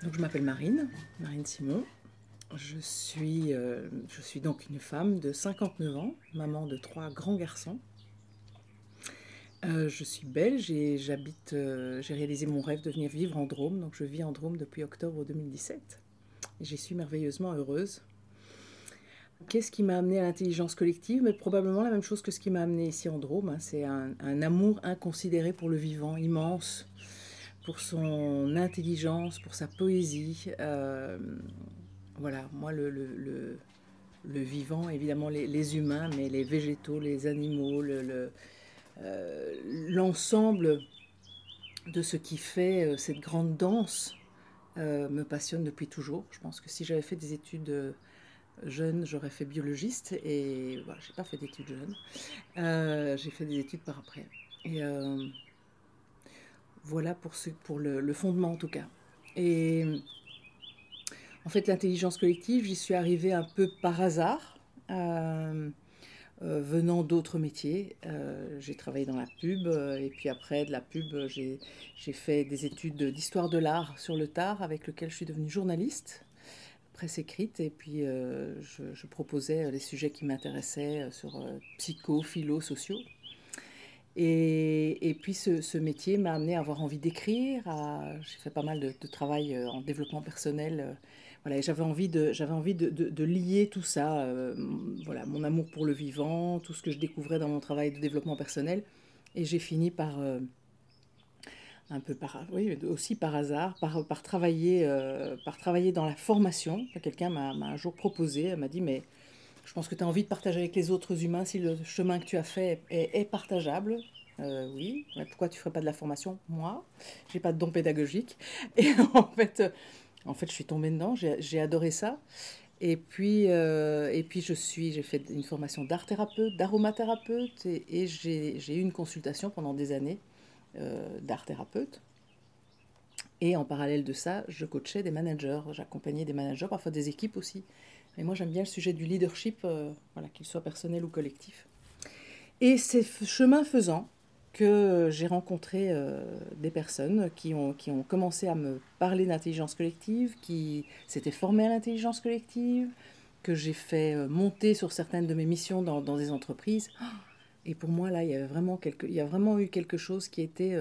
Donc je m'appelle Marine, Marine Simon. Je suis donc une femme de 59 ans, maman de 3 grands garçons. Je suis belge et j'ai réalisé mon rêve de venir vivre en Drôme. Donc je vis en Drôme depuis octobre 2017. Et j'y suis merveilleusement heureuse. Qu'est-ce qui m'a amenée à l'intelligence collective? Mais probablement la même chose que ce qui m'a amenée ici en Drôme, hein. C'est un amour inconsidéré pour le vivant, immense, pour son intelligence, pour sa poésie. Voilà, moi, le vivant, évidemment, les humains, mais les végétaux, les animaux, l'ensemble de ce qui fait cette grande danse me passionne depuis toujours. Je pense que si j'avais fait des études jeunes, j'aurais fait biologiste, et voilà, j'ai pas fait d'études jeunes. J'ai fait des études par après. Et voilà pour le fondement en tout cas. Et en fait, l'intelligence collective, j'y suis arrivée un peu par hasard, venant d'autres métiers. J'ai travaillé dans la pub, et puis après de la pub, j'ai fait des études d'histoire de l'art sur le tard, avec lequel je suis devenue journaliste, presse écrite, et puis je proposais les sujets qui m'intéressaient sur psycho, philo, sociaux. Et puis ce métier m'a amené à avoir envie d'écrire. J'ai fait pas mal de travail en développement personnel. Voilà, et j'avais envie de lier tout ça. Voilà, mon amour pour le vivant, tout ce que je découvrais dans mon travail de développement personnel. Et j'ai fini par, un peu par, oui, aussi par hasard, par travailler dans la formation. Quelqu'un m'a un jour proposé, elle m'a dit, mais je pense que tu as envie de partager avec les autres humains si le chemin que tu as fait est partageable. Oui, ouais, pourquoi tu ne ferais pas de la formation? Moi, j'ai pas de don pédagogique. Et en fait, je suis tombée dedans, j'ai adoré ça. Et puis j'ai fait une formation d'art thérapeute, d'aromathérapeute, et j'ai eu une consultation pendant des années d'art thérapeute. Et en parallèle de ça, je coachais des managers, j'accompagnais des managers, parfois des équipes aussi. Mais moi, j'aime bien le sujet du leadership, voilà, qu'il soit personnel ou collectif. Et c'est chemin faisant que j'ai rencontré des personnes qui ont commencé à me parler d'intelligence collective, qui s'étaient formées à l'intelligence collective, que j'ai fait monter sur certaines de mes missions dans des entreprises. Et pour moi, là, il y a vraiment eu quelque chose qui était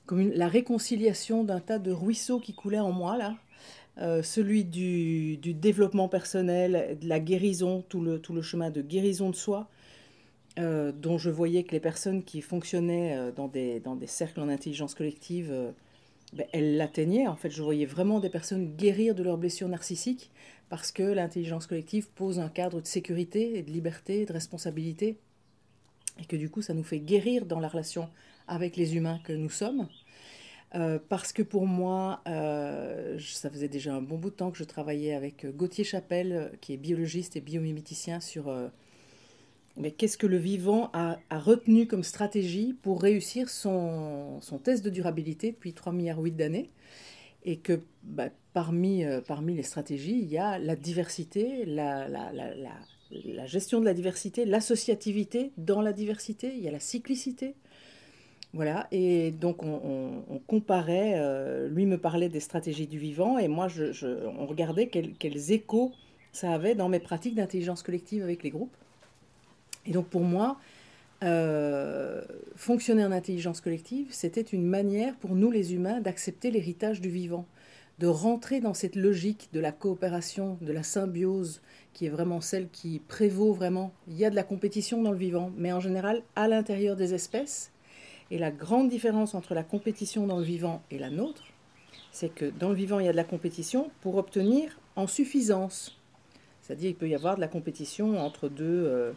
comme la réconciliation d'un tas de ruisseaux qui coulaient en moi, là. Celui du développement personnel, de la guérison, tout le chemin de guérison de soi, dont je voyais que les personnes qui fonctionnaient dans des cercles en intelligence collective, ben, elles l'atteignaient. En fait, je voyais vraiment des personnes guérir de leurs blessures narcissiques, parce que l'intelligence collective pose un cadre de sécurité et de liberté, de responsabilité, et que du coup, ça nous fait guérir dans la relation avec les humains que nous sommes. Parce que pour moi, ça faisait déjà un bon bout de temps que je travaillais avec Gauthier Chapelle, qui est biologiste et biomiméticien, sur mais qu'est-ce que le vivant a retenu comme stratégie pour réussir son test de durabilité depuis 3,8 milliards d'années. Et que bah, parmi les stratégies, il y a la diversité, la gestion de la diversité, l'associativité dans la diversité, il y a la cyclicité. Voilà, et donc on comparait, lui me parlait des stratégies du vivant, et moi on regardait quels échos ça avait dans mes pratiques d'intelligence collective avec les groupes. Et donc pour moi, fonctionner en intelligence collective, c'était une manière pour nous les humains d'accepter l'héritage du vivant, de rentrer dans cette logique de la coopération, de la symbiose, qui est vraiment celle qui prévaut vraiment. Il y a de la compétition dans le vivant, mais en général à l'intérieur des espèces. Et la grande différence entre la compétition dans le vivant et la nôtre, c'est que dans le vivant, il y a de la compétition pour obtenir en suffisance. C'est-à-dire qu'il peut y avoir de la compétition entre deux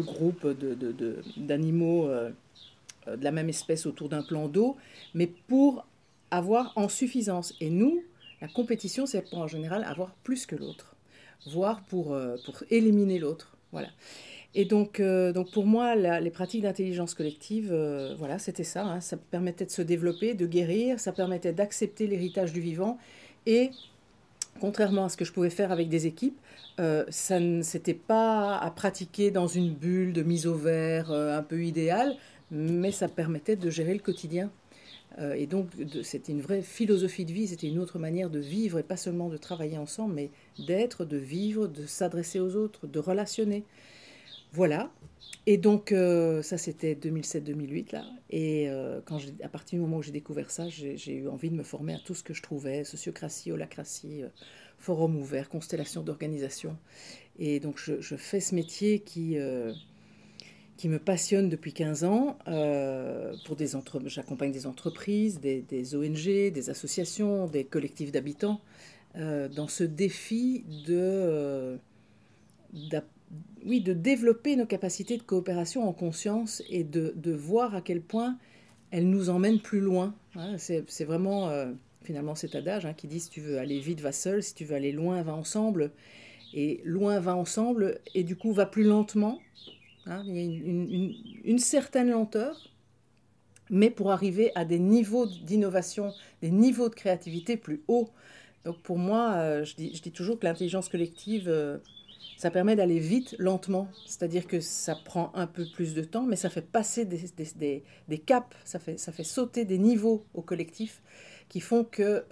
groupes d'animaux de la même espèce autour d'un plan d'eau, mais pour avoir en suffisance. Et nous, la compétition, c'est pour en général avoir plus que l'autre, voire pour éliminer l'autre. Voilà. Et donc pour moi, les pratiques d'intelligence collective, voilà, c'était ça, hein. Ça permettait de se développer, de guérir, ça permettait d'accepter l'héritage du vivant. Et contrairement à ce que je pouvais faire avec des équipes, ça ne s'était pas à pratiquer dans une bulle de mise au vert un peu idéale, mais ça permettait de gérer le quotidien Et donc, c'était une vraie philosophie de vie, c'était une autre manière de vivre, et pas seulement de travailler ensemble, mais d'être, de vivre, de s'adresser aux autres, de relationner. Voilà. Et donc, ça, c'était 2007-2008, là. Et à partir du moment où j'ai découvert ça, j'ai eu envie de me former à tout ce que je trouvais, sociocratie, holacratie, forum ouvert, constellation d'organisation. Et donc, je fais ce métier qui me passionne depuis 15 ans. J'accompagne des entreprises, des ONG, des associations, des collectifs d'habitants, dans ce défi oui, de développer nos capacités de coopération en conscience et de voir à quel point elles nous emmènent plus loin. Hein, c'est vraiment, finalement, cet adage qui dit si tu veux aller vite, va seul, si tu veux aller loin, va ensemble. Et loin, va ensemble, et du coup, va plus lentement. Hein, il y a une certaine lenteur, mais pour arriver à des niveaux d'innovation, des niveaux de créativité plus hauts. Donc pour moi, je dis toujours que l'intelligence collective, ça permet d'aller vite, lentement. C'est-à-dire que ça prend un peu plus de temps, mais ça fait passer des caps, ça fait sauter des niveaux au collectif qui font que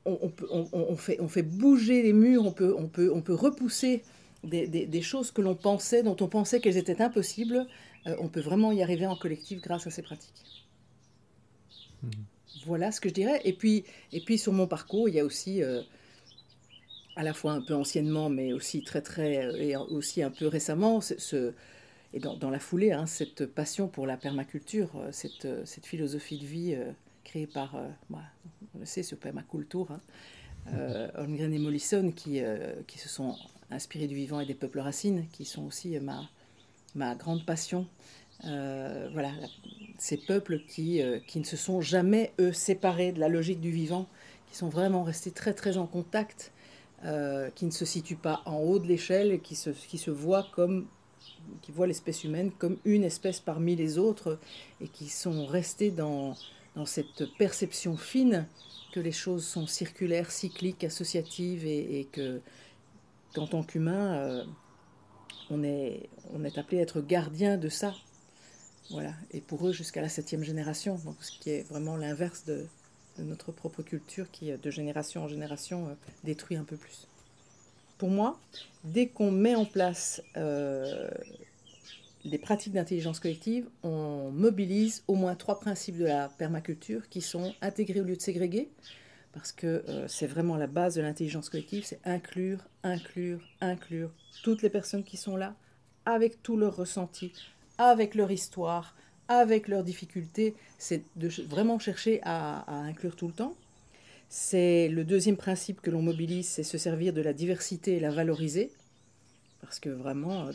on fait bouger les murs, on peut repousser des choses que l'on pensait, dont on pensait qu'elles étaient impossibles. On peut vraiment y arriver en collectif grâce à ces pratiques. Voilà ce que je dirais. Et puis sur mon parcours, il y a aussi, à la fois un peu anciennement, mais aussi et aussi un peu récemment, et dans la foulée, cette passion pour la permaculture, cette philosophie de vie créée par, on le sait, sur Permaculture, Holmgren et Mollison, qui se sont inspirés du vivant et des peuples racines, qui sont aussi ma grande passion. Voilà, ces peuples qui ne se sont jamais, eux, séparés de la logique du vivant, qui sont vraiment restés très très en contact, qui ne se situent pas en haut de l'échelle, qui voient l'espèce humaine comme une espèce parmi les autres, et qui sont restés dans cette perception fine que les choses sont circulaires, cycliques, associatives, et qu'en tant qu'humain, on est appelé à être gardien de ça. Voilà. Et pour eux, jusqu'à la 7e génération, donc ce qui est vraiment l'inverse de notre propre culture qui, de génération en génération, détruit un peu plus. Pour moi, dès qu'on met en place des pratiques d'intelligence collective, on mobilise au moins 3 principes de la permaculture qui sont intégrer au lieu de ségréguer, parce que c'est vraiment la base de l'intelligence collective, c'est inclure toutes les personnes qui sont là, avec tous leurs ressentis, avec leur histoire, avec leurs difficultés. C'est de vraiment chercher à inclure tout le temps. C'est le deuxième principe que l'on mobilise, c'est se servir de la diversité et la valoriser. Parce que vraiment,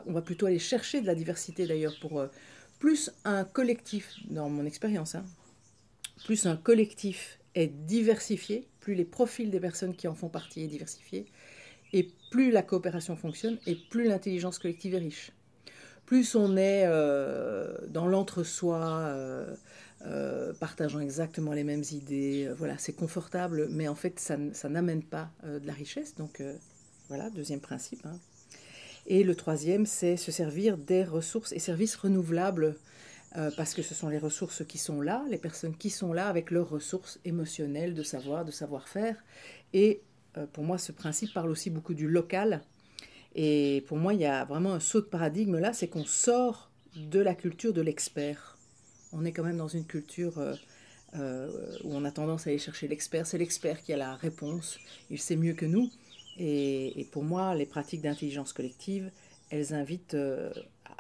on va plutôt aller chercher de la diversité d'ailleurs pour plus un collectif, dans mon expérience, plus un collectif est diversifié, plus les profils des personnes qui en font partie est diversifié, et plus la coopération fonctionne, et plus l'intelligence collective est riche. Plus on est dans l'entre-soi, partageant exactement les mêmes idées, voilà, c'est confortable, mais en fait, ça n'amène pas de la richesse. Donc voilà, deuxième principe. Et le troisième, c'est se servir des ressources et services renouvelables, parce que ce sont les ressources qui sont là, les personnes qui sont là avec leurs ressources émotionnelles, de savoir, de savoir-faire. Et pour moi, ce principe parle aussi beaucoup du local. Et pour moi, il y a vraiment un saut de paradigme là, c'est qu'on sort de la culture de l'expert. On est quand même dans une culture où on a tendance à aller chercher l'expert. C'est l'expert qui a la réponse, il sait mieux que nous. Et pour moi, les pratiques d'intelligence collective, elles invitent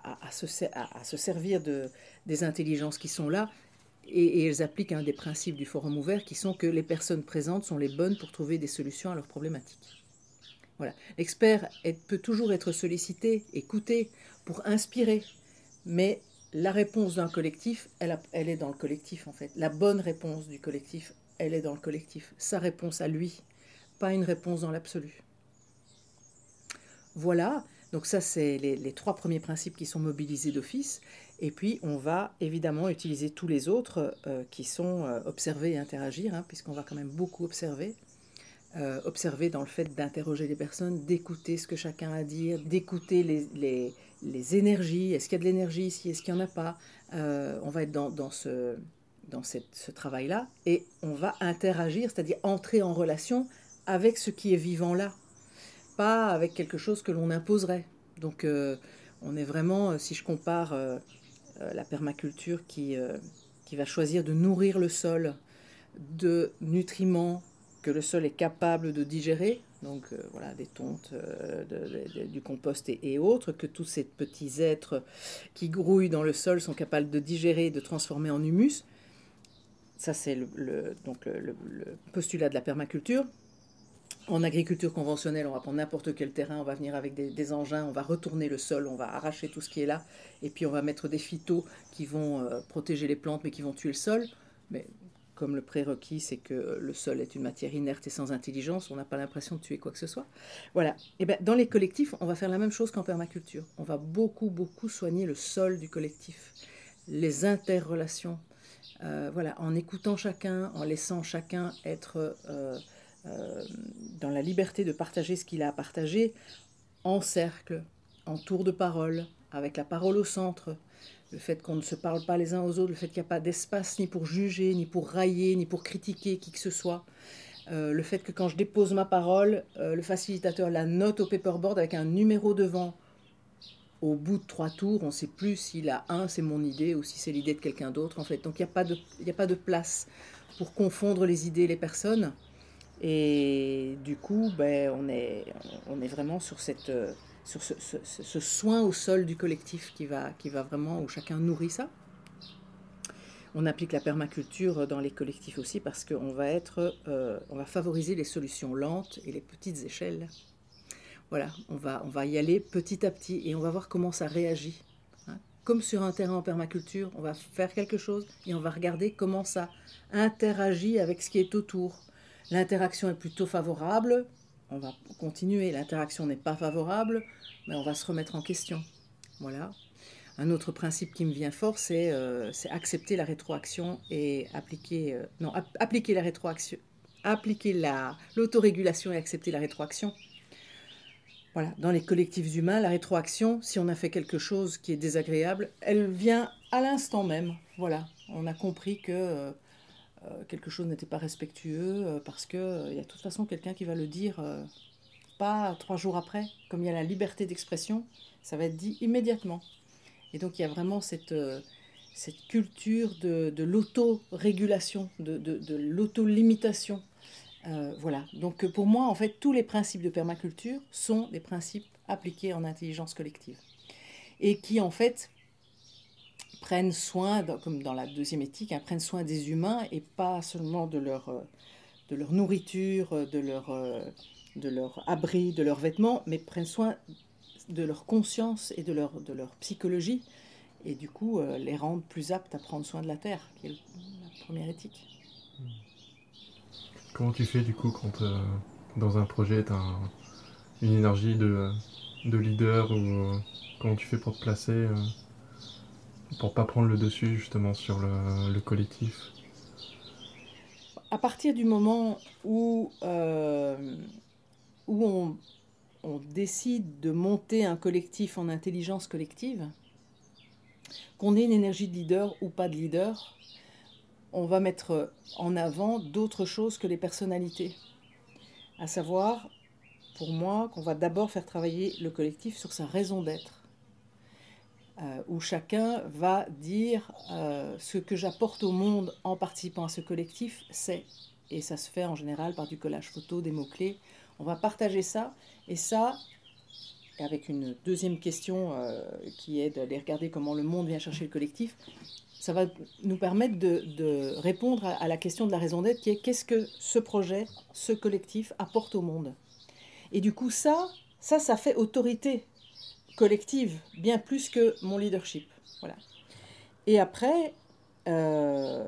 à se servir des intelligences qui sont là, et elles appliquent un des principes du forum ouvert qui sont que les personnes présentes sont les bonnes pour trouver des solutions à leurs problématiques. Voilà. L'expert peut toujours être sollicité, écouté, pour inspirer, mais la réponse d'un collectif, elle est dans le collectif en fait. La bonne réponse du collectif, elle est dans le collectif. Sa réponse à lui, pas une réponse dans l'absolu. Voilà, donc ça c'est les 3 premiers principes qui sont mobilisés d'office. Et puis on va évidemment utiliser tous les autres qui sont observer et interagir, puisqu'on va quand même beaucoup observer. observer dans le fait d'interroger les personnes, d'écouter ce que chacun a à dire, d'écouter les énergies, est-ce qu'il y a de l'énergie ici, est-ce qu'il n'y en a pas. On va être dans ce travail-là et on va interagir, c'est-à-dire entrer en relation avec ce qui est vivant là, pas avec quelque chose que l'on imposerait. Donc on est vraiment, si je compare la permaculture qui va choisir de nourrir le sol de nutriments que le sol est capable de digérer, donc voilà, des tontes, du compost et autres, que tous ces petits êtres qui grouillent dans le sol sont capables de digérer et de transformer en humus. Ça, c'est le postulat de la permaculture. En agriculture conventionnelle, on va prendre n'importe quel terrain, on va venir avec des engins, on va retourner le sol, on va arracher tout ce qui est là, et puis on va mettre des phytos qui vont protéger les plantes, mais qui vont tuer le sol. Mais comme le prérequis, c'est que le sol est une matière inerte et sans intelligence, on n'a pas l'impression de tuer quoi que ce soit. Voilà. Et bien, dans les collectifs, on va faire la même chose qu'en permaculture. On va beaucoup, beaucoup soigner le sol du collectif, les interrelations. Voilà, en écoutant chacun, en laissant chacun être dans la liberté de partager ce qu'il a à partager, en cercle, en tour de parole, avec la parole au centre, le fait qu'on ne se parle pas les uns aux autres, le fait qu'il n'y a pas d'espace ni pour juger, ni pour railler, ni pour critiquer qui que ce soit, le fait que quand je dépose ma parole, le facilitateur la note au paperboard avec un numéro devant. Au bout de 3 tours, on ne sait plus si la 1 c'est mon idée ou si c'est l'idée de quelqu'un d'autre en fait. Donc il n'y a pas de place pour confondre les idées et les personnes. Et du coup, ben, on est vraiment sur ce soin au sol du collectif qui va vraiment, où chacun nourrit ça. On applique la permaculture dans les collectifs aussi parce qu'on on va favoriser les solutions lentes et les petites échelles. Voilà, on va y aller petit à petit et on va voir comment ça réagit. Comme sur un terrain en permaculture, on va faire quelque chose et on va regarder comment ça interagit avec ce qui est autour. L'interaction est plutôt favorable, on va continuer. L'interaction n'est pas favorable, mais on va se remettre en question. Voilà. Un autre principe qui me vient fort, c'est accepter la rétroaction et appliquer la rétroaction, appliquer l'autorégulation et accepter la rétroaction. Voilà, dans les collectifs humains, la rétroaction, si on a fait quelque chose qui est désagréable, elle vient à l'instant même. Voilà, on a compris que quelque chose n'était pas respectueux parce qu'il y a de toute façon quelqu'un qui va le dire pas 3 jours après. Comme il y a la liberté d'expression, ça va être dit immédiatement. Et donc il y a vraiment cette culture de l'autorégulation, de l'auto-limitation. Voilà, donc pour moi, en fait, tous les principes de permaculture sont des principes appliqués en intelligence collective et qui, en fait, prennent soin, comme dans la deuxième éthique, prennent soin des humains et pas seulement de leur nourriture, de leur abri, de leurs vêtements, mais prennent soin de leur conscience et de leur psychologie et du coup les rendent plus aptes à prendre soin de la terre, qui est la première éthique. Comment tu fais du coup quand dans un projet tu as une énergie de leader ou comment tu fais pour te placer pour pas prendre le dessus justement sur le collectif? À partir du moment où on décide de monter un collectif en intelligence collective, qu'on ait une énergie de leader ou pas de leader, on va mettre en avant d'autres choses que les personnalités. À savoir, pour moi, qu'on va d'abord faire travailler le collectif sur sa raison d'être. Où chacun va dire ce que j'apporte au monde en participant à ce collectif, c'est, et ça se fait en général par du collage photo, des mots-clés, on va partager ça, et ça, avec une deuxième question qui est d'aller regarder comment le monde vient chercher le collectif, ça va nous permettre de répondre à la question de la raison d'être qui est qu'est-ce que ce projet, ce collectif apporte au monde. Et du coup ça fait autorité collective, bien plus que mon leadership. Voilà. Et après, on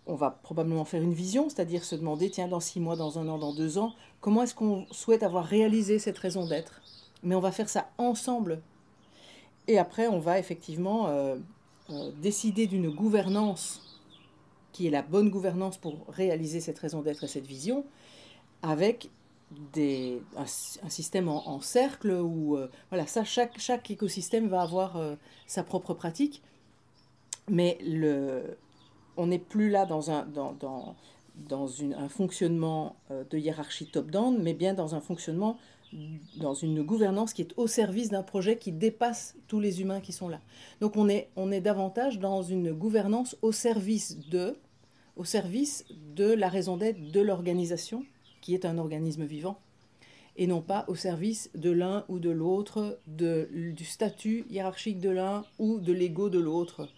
va probablement faire une vision, c'est-à-dire se demander, tiens, dans 6 mois, dans 1 an, dans 2 ans, comment est-ce qu'on souhaite avoir réalisé cette raison d'être? Mais on va faire ça ensemble. Et après, on va effectivement décider d'une gouvernance qui est la bonne gouvernance pour réaliser cette raison d'être et cette vision. avec un système en cercle où, voilà, ça, chaque écosystème va avoir sa propre pratique, mais on n'est plus là dans un fonctionnement de hiérarchie top-down, mais bien dans un fonctionnement, dans une gouvernance qui est au service d'un projet qui dépasse tous les humains qui sont là. Donc on est davantage dans une gouvernance au service de la raison d'être de l'organisation, qui est un organisme vivant, et non pas au service de l'un ou de l'autre, du statut hiérarchique de l'un ou de l'ego de l'autre.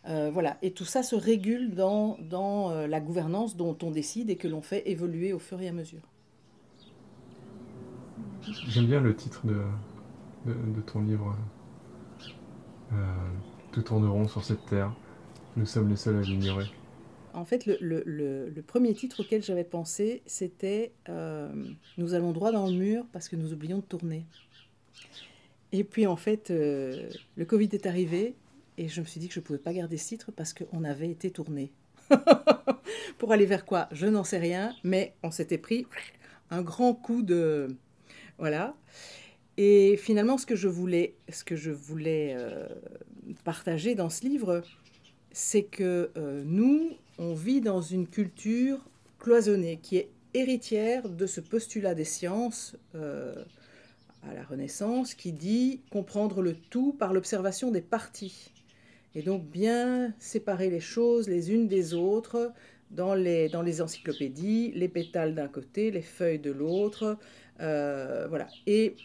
Voilà, et tout ça se régule dans la gouvernance dont on décide et que l'on fait évoluer au fur et à mesure. J'aime bien le titre de ton livre. Tout tourne rond sur cette terre. Nous sommes les seuls à l'ignorer. En fait, le premier titre auquel j'avais pensé, c'était Nous allons droit dans le mur parce que nous oublions de tourner. Et puis en fait, le Covid est arrivé et je me suis dit que je ne pouvais pas garder ce titre parce qu'on avait été tourné. Pour aller vers quoi? Je n'en sais rien, mais on s'était pris un grand coup de... Voilà. Et finalement, ce que je voulais partager dans ce livre, c'est que nous, on vit dans une culture cloisonnée qui est héritière de ce postulat des sciences à la Renaissance qui dit comprendre le tout par l'observation des parties. Et donc bien séparer les choses les unes des autres dans les encyclopédies, les pétales d'un côté, les feuilles de l'autre. Voilà. Et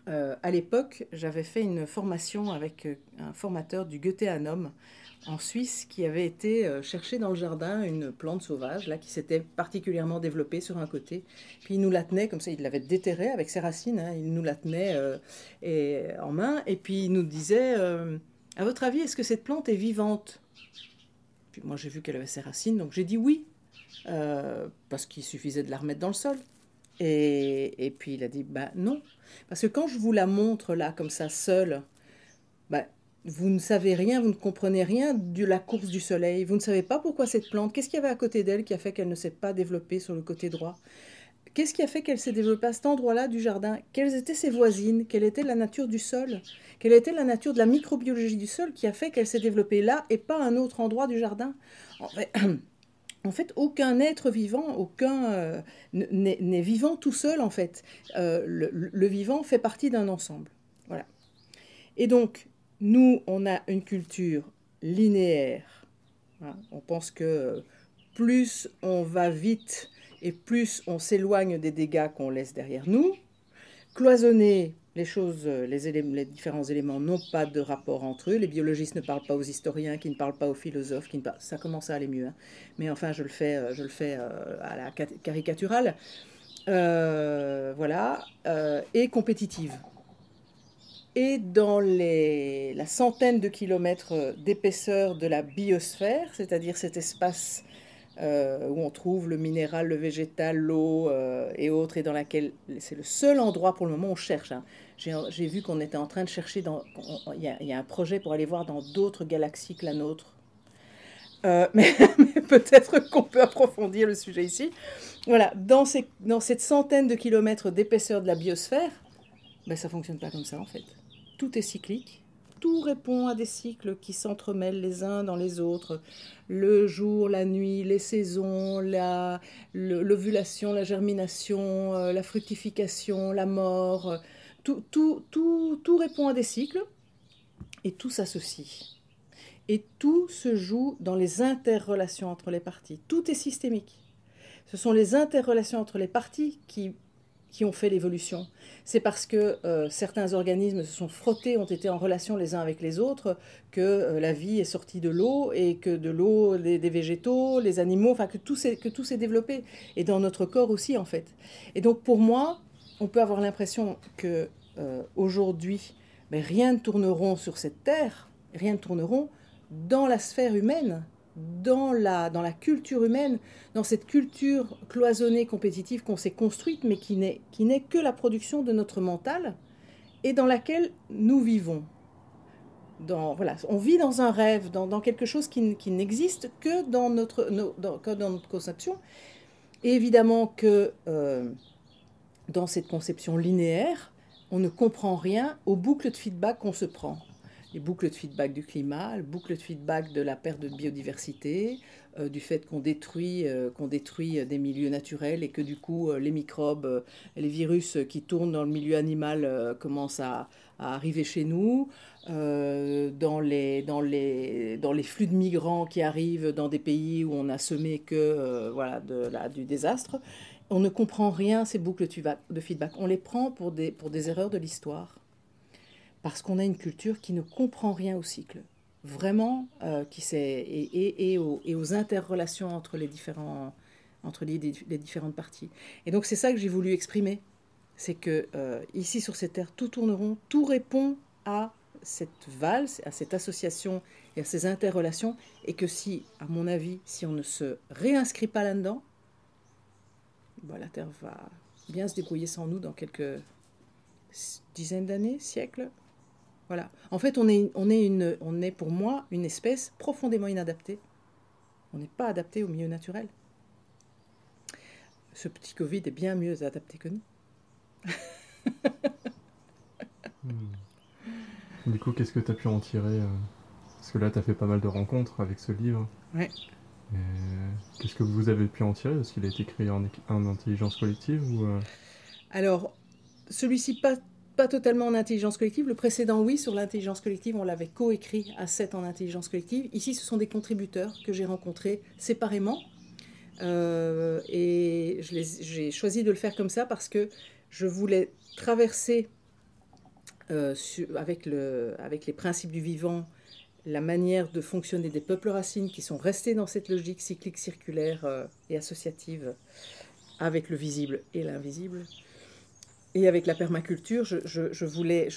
à l'époque, j'avais fait une formation avec un formateur du Goetheanum en Suisse qui avait été chercher dans le jardin une plante sauvage là, qui s'était particulièrement développée sur un côté. Puis il nous la tenait comme ça, il l'avait déterrée avec ses racines, hein, il nous la tenait en main et puis il nous disait à votre avis, est-ce que cette plante est vivante? Puis moi j'ai vu qu'elle avait ses racines, donc j'ai dit oui, parce qu'il suffisait de la remettre dans le sol. Et puis il a dit bah non, parce que quand je vous la montre là comme ça seule, bah, vous ne savez rien, vous ne comprenez rien de la course du soleil, vous ne savez pas pourquoi cette plante, qu'est-ce qu'il y avait à côté d'elle qui a fait qu'elle ne s'est pas développée sur le côté droit, qu'est-ce qui a fait qu'elle s'est développée à cet endroit-là du jardin, quelles étaient ses voisines, quelle était la nature du sol, quelle était la nature de la microbiologie du sol qui a fait qu'elle s'est développée là et pas à un autre endroit du jardin. En fait, aucun être vivant, n'est vivant tout seul, en fait. Le vivant fait partie d'un ensemble. Voilà. Et donc, nous, on a une culture linéaire. Hein. On pense que plus on va vite et plus on s'éloigne des dégâts qu'on laisse derrière nous. Cloisonner les choses, les différents éléments n'ont pas de rapport entre eux. Les biologistes ne parlent pas aux historiens, qui ne parlent pas aux philosophes, ça commence à aller mieux. Hein. Mais enfin, je le fais à la caricaturale. Voilà. Et compétitive. Et dans la centaine de kilomètres d'épaisseur de la biosphère, c'est-à-dire cet espace où on trouve le minéral, le végétal, l'eau et autres, et dans laquelle c'est le seul endroit pour le moment où on cherche. Hein. J'ai vu qu'on était en train de chercher, il y a un projet pour aller voir dans d'autres galaxies que la nôtre. Mais peut-être qu'on peut approfondir le sujet ici. Voilà, dans cette centaine de kilomètres d'épaisseur de la biosphère, ben, ça ne fonctionne pas comme ça en fait. Tout est cyclique. Tout répond à des cycles qui s'entremêlent les uns dans les autres. Le jour, la nuit, les saisons, l'ovulation, la germination, la fructification, la mort. Tout répond à des cycles et tout s'associe. Et tout se joue dans les interrelations entre les parties. Tout est systémique. Ce sont les interrelations entre les parties qui ont fait l'évolution. C'est parce que certains organismes se sont frottés, ont été en relation les uns avec les autres, que la vie est sortie de l'eau et que de l'eau, des végétaux, les animaux, enfin que tout s'est développé. Et dans notre corps aussi, en fait. Et donc pour moi, on peut avoir l'impression que aujourd'hui, mais rien ne tourne rond sur cette terre, rien ne tourne rond dans la sphère humaine, dans la culture humaine, dans cette culture cloisonnée, compétitive qu'on s'est construite, mais qui n'est que la production de notre mental et dans laquelle nous vivons. Voilà, on vit dans un rêve, dans quelque chose qui n'existe que dans notre conception. Évidemment que dans cette conception linéaire, on ne comprend rien aux boucles de feedback qu'on se prend. Les boucles de feedback du climat, les boucles de feedback de la perte de biodiversité, du fait qu'on détruit des milieux naturels et que du coup les microbes, les virus qui tournent dans le milieu animal commencent à arriver chez nous, dans les flux de migrants qui arrivent dans des pays où on a semé que voilà, du désastre. On ne comprend rien ces boucles de feedback. On les prend pour des erreurs de l'histoire. Parce qu'on a une culture qui ne comprend rien au cycle. Vraiment, et aux interrelations entre les différentes parties. Et donc c'est ça que j'ai voulu exprimer. C'est que ici sur cette terre, tout tourne rond, tout répond à cette valse, à cette association et à ces interrelations. Et que si, à mon avis, si on ne se réinscrit pas là-dedans, bah, la Terre va bien se débrouiller sans nous dans quelques dizaines d'années, siècles. Voilà. En fait, on est pour moi une espèce profondément inadaptée. On n'est pas adapté au milieu naturel. Ce petit Covid est bien mieux adapté que nous. Du coup, qu'est-ce que tu as pu en tirer Parce que là, tu as fait pas mal de rencontres avec ce livre. Ouais. Qu'est-ce que vous avez pu en tirer? Est-ce qu'il a été créé en intelligence collective ou Alors, celui-ci pas totalement en intelligence collective. Le précédent, oui, sur l'intelligence collective, on l'avait coécrit à 7 en intelligence collective. Ici, ce sont des contributeurs que j'ai rencontrés séparément. Et j'ai choisi de le faire comme ça parce que je voulais traverser avec les principes du vivant, la manière de fonctionner des peuples racines qui sont restés dans cette logique cyclique, circulaire et associative avec le visible et l'invisible. Et avec la permaculture, je voulais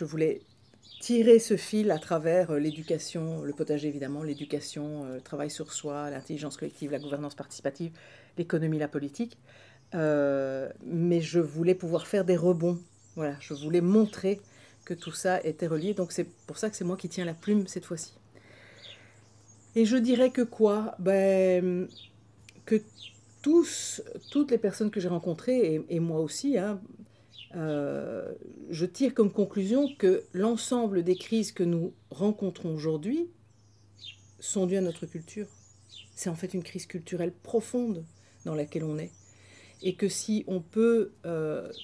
tirer ce fil à travers l'éducation, le potager évidemment, l'éducation, le travail sur soi, l'intelligence collective, la gouvernance participative, l'économie, la politique. Mais je voulais pouvoir faire des rebonds. Voilà, je voulais montrer que tout ça était relié. Donc c'est pour ça que c'est moi qui tiens la plume cette fois-ci. Et je dirais que quoi? Que toutes les personnes que j'ai rencontrées, et moi aussi, hein, je tire comme conclusion que l'ensemble des crises que nous rencontrons aujourd'hui sont dues à notre culture. C'est en fait une crise culturelle profonde dans laquelle on est. Et que si on peut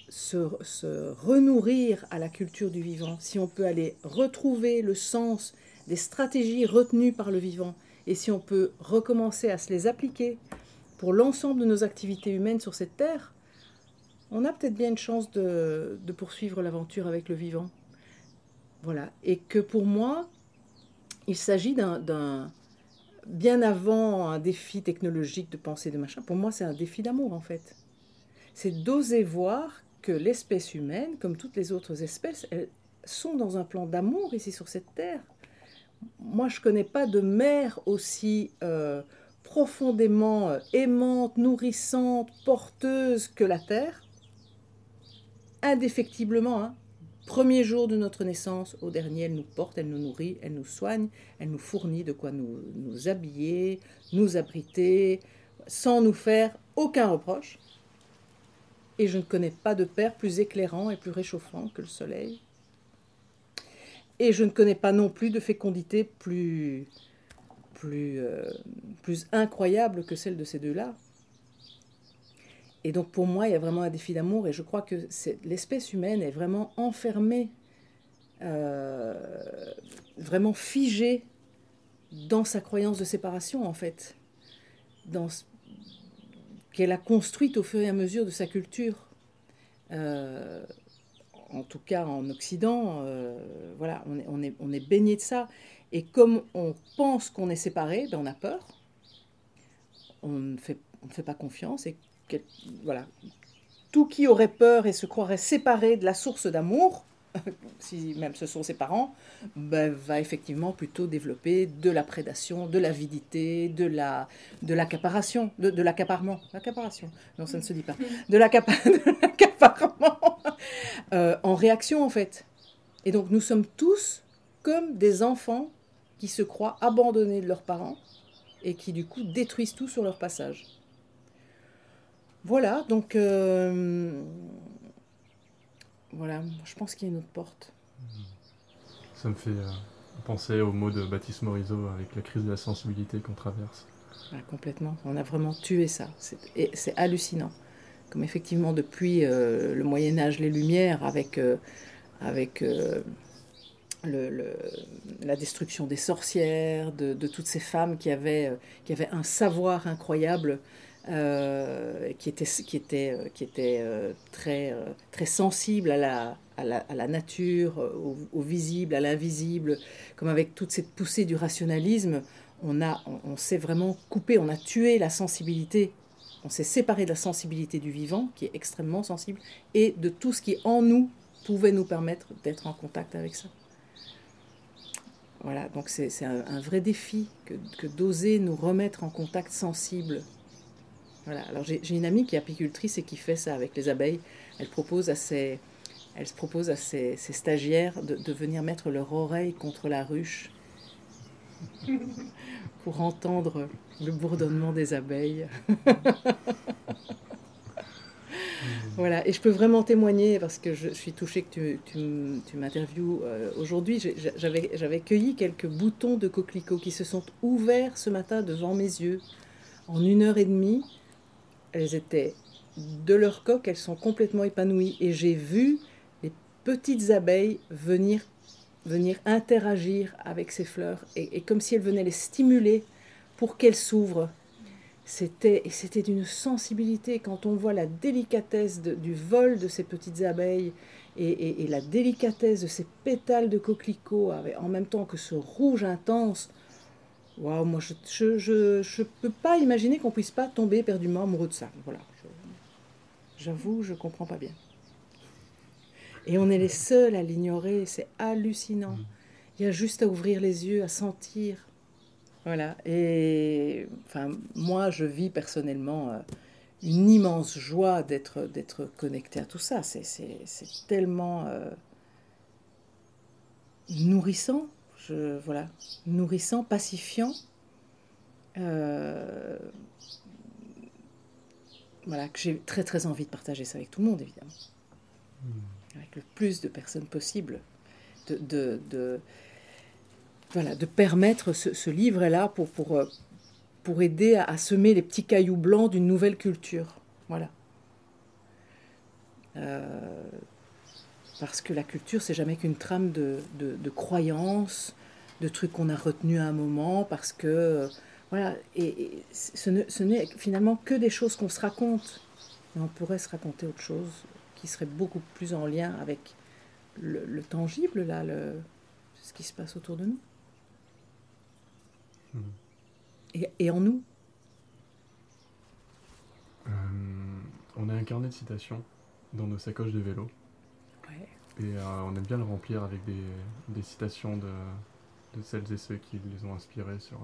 se renourrir à la culture du vivant, si on peut aller retrouver le sens des stratégies retenues par le vivant, et si on peut recommencer à se les appliquer pour l'ensemble de nos activités humaines sur cette terre, on a peut-être bien une chance de poursuivre l'aventure avec le vivant. Voilà. Et que pour moi, il s'agit bien avant un défi technologique de pensée de machin, pour moi c'est un défi d'amour en fait. C'est d'oser voir que l'espèce humaine, comme toutes les autres espèces, elles sont dans un plan d'amour ici sur cette terre. Moi je ne connais pas de mère aussi profondément aimante, nourrissante, porteuse que la terre. Indéfectiblement, hein. Premier jour de notre naissance au dernier, elle nous porte, elle nous nourrit, elle nous soigne, elle nous fournit de quoi nous habiller, nous abriter, sans nous faire aucun reproche. Et je ne connais pas de père plus éclairant et plus réchauffant que le soleil. Et je ne connais pas non plus de fécondité plus incroyable que celle de ces deux-là. Et donc pour moi, il y a vraiment un défi d'amour et je crois que l'espèce humaine est vraiment enfermée, vraiment figée dans sa croyance de séparation en fait, qu'elle a construite au fur et à mesure de sa culture. En tout cas en Occident, voilà, on est baigné de ça. Et comme on pense qu'on est séparé, ben on a peur, on ne fait pas confiance et voilà, tout qui aurait peur et se croirait séparé de la source d'amour, si même ce sont ses parents, ben, va effectivement plutôt développer de la prédation, de l'avidité, de l'accaparation, de l'accaparement. L'accaparation, non, ça ne se dit pas. De l'accaparement en réaction, en fait. Et donc, nous sommes tous comme des enfants qui se croient abandonnés de leurs parents et qui, du coup, détruisent tout sur leur passage. Voilà, donc voilà, je pense qu'il y a une autre porte. Ça me fait penser au mot de Baptiste Morisot avec la crise de la sensibilité qu'on traverse. Voilà, complètement. On a vraiment tué ça. Et c'est hallucinant. Comme effectivement, depuis le Moyen-Âge, les Lumières, avec le, le- la destruction des sorcières, de toutes ces femmes qui avaient un savoir incroyable, qui étaient très sensibles à la nature, au visible, à l'invisible, comme avec toute cette poussée du rationalisme, on s'est vraiment coupé, on a tué la sensibilité. On s'est séparé de la sensibilité du vivant, qui est extrêmement sensible, et de tout ce qui en nous pouvait nous permettre d'être en contact avec ça. Voilà, donc c'est un vrai défi que d'oser nous remettre en contact sensible. Voilà, alors j'ai une amie qui est apicultrice et qui fait ça avec les abeilles. Elle propose à ses, elle se propose à ses stagiaires de venir mettre leur oreille contre la ruche pour entendre le bourdonnement des abeilles. Voilà, et je peux vraiment témoigner parce que je suis touchée que tu m'interviewes aujourd'hui. J'avais cueilli quelques boutons de coquelicots qui se sont ouverts ce matin devant mes yeux. En 1 heure et demie, elles étaient de leur coque, elles sont complètement épanouies. Et j'ai vu les petites abeilles venir interagir avec ces fleurs et comme si elles venaient les stimuler pour qu'elles s'ouvrent. C'était d'une sensibilité quand on voit la délicatesse du vol de ces petites abeilles et la délicatesse de ces pétales de coquelicot en même temps que ce rouge intense. Waouh, moi je peux pas imaginer qu'on puisse pas tomber éperdument amoureux de ça. Voilà, j'avoue, je comprends pas bien. Et on est les seuls à l'ignorer, c'est hallucinant. Il y a juste à ouvrir les yeux, à sentir. Voilà, et enfin, moi je vis personnellement une immense joie d'être connecté à tout ça. C'est tellement nourrissant, voilà, nourrissant, pacifiant. Euh, voilà, que j'ai très très envie de partager ça avec tout le monde, évidemment. Avec le plus de personnes possible. De voilà, de permettre ce livre-là pour aider à semer les petits cailloux blancs d'une nouvelle culture. Voilà. Parce que la culture, c'est jamais qu'une trame de croyances, de trucs qu'on a retenus à un moment, parce que, voilà, et ce n'est finalement que des choses qu'on se raconte, mais on pourrait se raconter autre chose qui serait beaucoup plus en lien avec le tangible, là, ce qui se passe autour de nous. Et en nous. On a un carnet de citations dans nos sacoches de vélo. Ouais. Et on aime bien le remplir avec des citations de celles et ceux qui les ont inspirés sur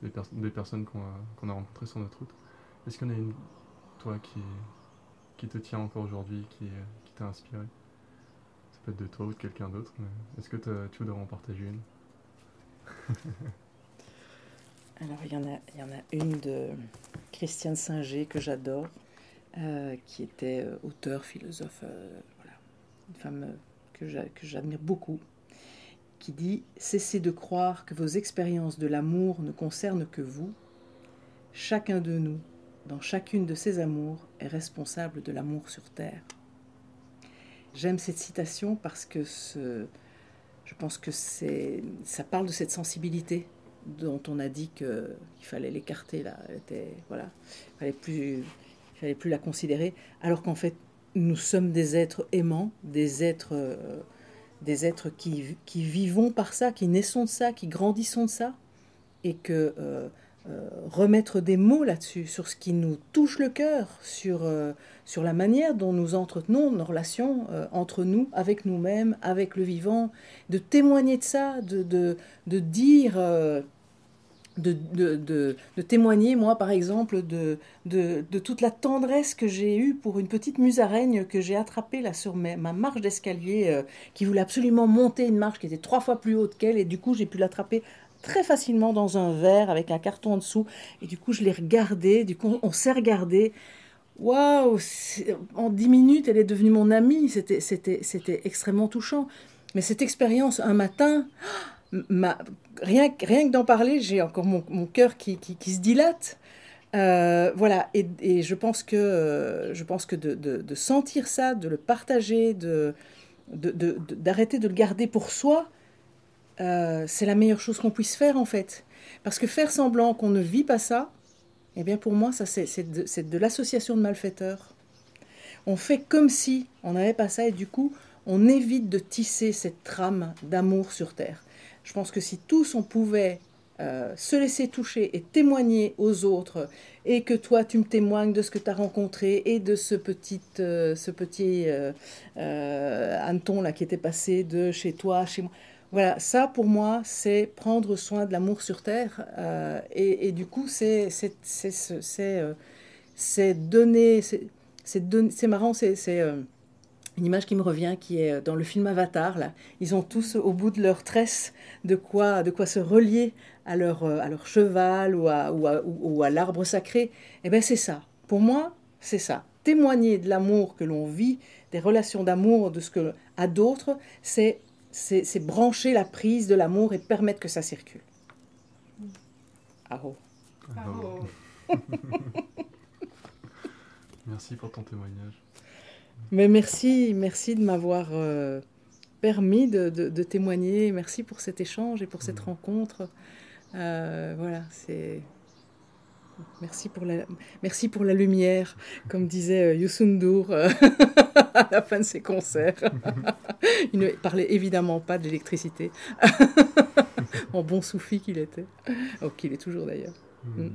des personnes qu'on a rencontrées sur notre route. Est-ce qu'il y en a une, toi, qui te tient encore aujourd'hui, qui t'a inspiré? Ça peut être de toi ou de quelqu'un d'autre, mais est-ce que tu voudrais en partager une? Alors, il y en a une de Christiane Singer que j'adore, qui était auteure, philosophe, voilà, une femme que j'admire beaucoup, qui dit « Cessez de croire que vos expériences de l'amour ne concernent que vous. Chacun de nous, dans chacune de ses amours, est responsable de l'amour sur Terre. » J'aime cette citation parce que je pense que ça parle de cette sensibilité dont on a dit qu'il fallait l'écarter, là. Voilà, il fallait plus la considérer, alors qu'en fait, nous sommes des êtres aimants, des êtres qui vivons par ça, qui naissons de ça, qui grandissons de ça, et que remettre des mots là-dessus, sur ce qui nous touche le cœur, sur la manière dont nous entretenons nos relations entre nous, avec nous-mêmes, avec le vivant, de témoigner de ça, de dire... de témoigner, moi, par exemple, de toute la tendresse que j'ai eue pour une petite musaraigne que j'ai attrapée là sur ma marche d'escalier, qui voulait absolument monter une marche qui était 3 fois plus haute qu'elle, et du coup, j'ai pu l'attraper très facilement dans un verre avec un carton en dessous, et du coup, je l'ai regardée, du coup, on s'est regardé. waouh, en 10 minutes, elle est devenue mon amie. C'était extrêmement touchant. Mais cette expérience, un matin, m'a- rien que d'en parler, j'ai encore mon cœur qui se dilate. Voilà, et je pense que de sentir ça, de le partager, d'arrêter de le garder pour soi, c'est la meilleure chose qu'on puisse faire en fait. Parce que faire semblant qu'on ne vit pas ça, eh bien pour moi, ça c'est de l'association de malfaiteurs. On fait comme si on n'avait pas ça et du coup, on évite de tisser cette trame d'amour sur Terre. Je pense que si tous on pouvait se laisser toucher et témoigner aux autres, et que toi tu me témoignes de ce que tu as rencontré et de ce petit hanneton là qui était passé de chez toi, chez moi. Voilà, ça pour moi c'est prendre soin de l'amour sur Terre et du coup c'est donner, c'est marrant, c'est une image qui me revient, qui est dans le film Avatar. Là. Ils ont tous au bout de leur tresse de quoi se relier à leur cheval ou à l'arbre sacré. Et bien c'est ça. Pour moi, c'est ça. Témoigner de l'amour que l'on vit, des relations d'amour, de ce que à d'autres, c'est brancher la prise de l'amour et permettre que ça circule. Ah oh. Alors, merci pour ton témoignage. Mais merci de m'avoir permis de témoigner. Merci pour cet échange et pour cette rencontre. Voilà, c'est merci pour la lumière, comme disait Youssou N'Dour à la fin de ses concerts. Il ne parlait évidemment pas de l'électricité, en bon soufi qu'il était, qu'il est toujours d'ailleurs. Yes,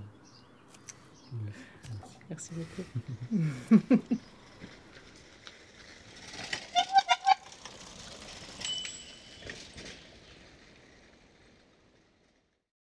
Merci beaucoup.